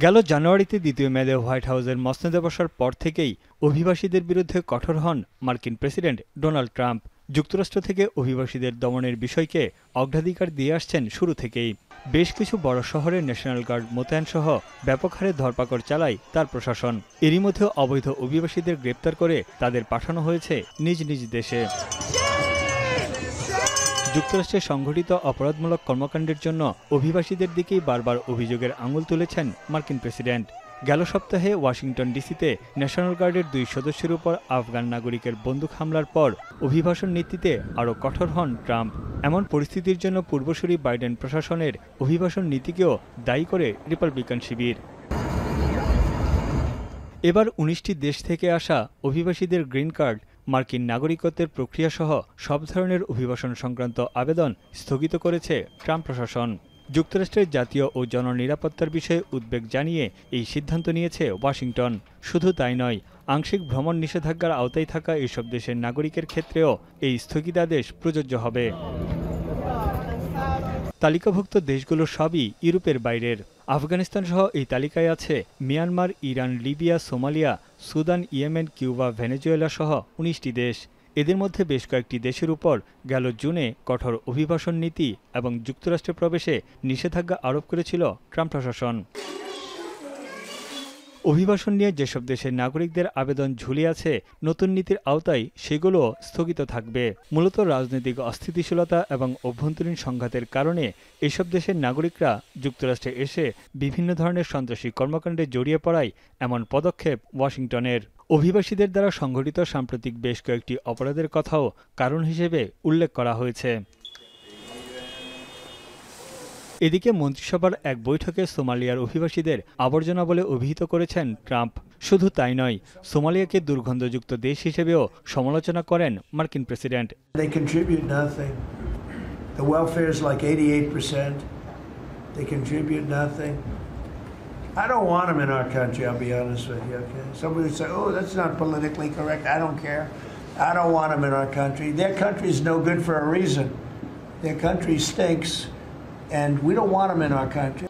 গেল জানুয়ারিতে দ্বিতীয় মেয়াদে হোয়াইট হাউসের মসনদে বসার পর থেকেই অভিবাসীদের বিরুদ্ধে কঠোর হন মার্কিন প্রেসিডেন্ট ডোনাল্ড ট্রাম্প। যুক্তরাষ্ট্র থেকে অভিবাসীদের দমনের বিষয়কে অগ্রাধিকার দিয়ে আসছেন শুরু থেকেই। বেশ কিছু বড় শহরে ন্যাশনাল গার্ড মোতায়েন সহ ব্যাপক হারে ধরপাকড় চালায় তার প্রশাসন। এরই মধ্যে অবৈধ অভিবাসীদের গ্রেপ্তার করে তাদের পাঠানো হয়েছে নিজ নিজ দেশে। যুক্তরাষ্ট্রে সংঘটিত অপরাধমূলক কর্মকাণ্ডের জন্য অভিবাসীদের দিকেই বারবার অভিযোগের আঙুল তুলেছেন মার্কিন প্রেসিডেন্ট। গেল সপ্তাহে ওয়াশিংটন ডিসিতে ন্যাশনাল গার্ডের 2 সদস্যের উপর আফগান নাগরিকের বন্দুক হামলার পর অভিবাসন নীতিতে আরও কঠোর হন ট্রাম্প। এমন পরিস্থিতির জন্য পূর্বসূরি বাইডেন প্রশাসনের অভিবাসন নীতিকেও দায়ী করে রিপাবলিকান শিবির। এবার 19টি দেশ থেকে আসা অভিবাসীদের গ্রিন কার্ড, মার্কিন নাগরিকত্বের প্রক্রিয়াসহ সব ধরনের অভিবাসন সংক্রান্ত আবেদন স্থগিত করেছে ট্রাম্প প্রশাসন। যুক্তরাষ্ট্রের জাতীয় ও জননিরাপত্তার বিষয়ে উদ্বেগ জানিয়ে এই সিদ্ধান্ত নিয়েছে ওয়াশিংটন। শুধু তাই নয়, আংশিক ভ্রমণ নিষেধাজ্ঞার আওতায় থাকা এসব দেশের নাগরিকের ক্ষেত্রেও এই স্থগিতাদেশ প্রযোজ্য হবে। তালিকাভুক্ত দেশগুলো সবই ইউরোপের বাইরের। আফগানিস্তান সহ এই তালিকায় আছে Myanmar, Iran, Libya, Somalia, Sudan, Yemen, Cuba, Venezuela সহ 19টি দেশ। এদের মধ্যে বেশ কয়েকটি দেশের উপর গেল জুনে কঠোর অভিবাসন নীতি এবং যুক্তরাষ্ট্রে প্রবেশে নিষেধাজ্ঞা আরোপ করেছিল ট্রাম্প প্রশাসন। অভিবাসন নিয়ে যেসব দেশের নাগরিকদের আবেদন ঝুলে আছে, নতুন নীতির আওতায় সেগুলো স্থগিত থাকবে। মূলত রাজনৈতিক অস্থিতিশীলতা এবং অভ্যন্তরীণ সংঘাতের কারণে এসব দেশের নাগরিকরা যুক্তরাষ্ট্রে এসে বিভিন্ন ধরনের সন্ত্রাসী কর্মকাণ্ডে জড়িয়ে পড়ায় এমন পদক্ষেপ ওয়াশিংটনের। অভিবাসীদের দ্বারা সংঘটিত সাম্প্রতিক বেশ কয়েকটি অপরাধের কথাও কারণ হিসেবে উল্লেখ করা হয়েছে। এদিকে মন্ত্রিসভার এক বৈঠকে সোমালিয়ার অভিবাসীদের আবর্জনা বলে অভিহিত করেছেন ট্রাম্প। শুধু তাই নয়, সোমালিয়াকে দুর্গন্ধযুক্ত দেশ হিসেবেও সমালোচনা করেন মার্কিন president. They contribute nothing. The welfare is like 88%. They contribute nothing. I don't want them in our country, I'll be honest with you, okay? Somebody would say, oh, that's not politically correct. I don't care. I don't want them in our country. Their country is no good for a reason. Their country stinks. And we don't want them in our country.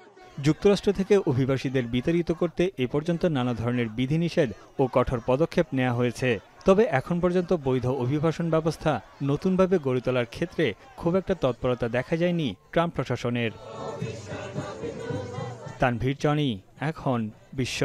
যুক্তরাষ্ট্র থেকে অভিবাসীদের বিতাড়িত করতে এ পর্যন্ত নানা ধরনের বিধিনিষেধ ও কঠোর পদক্ষেপ নেওয়া হয়েছে। তবে এখন পর্যন্ত বৈধ অভিবাসন ব্যবস্থা নতুনভাবে গড়ে তোলার ক্ষেত্রে খুব একটা তৎপরতা দেখা যায়নি ট্রাম্প প্রশাসনের। তানভীর জনি, এখন বিশ্ব।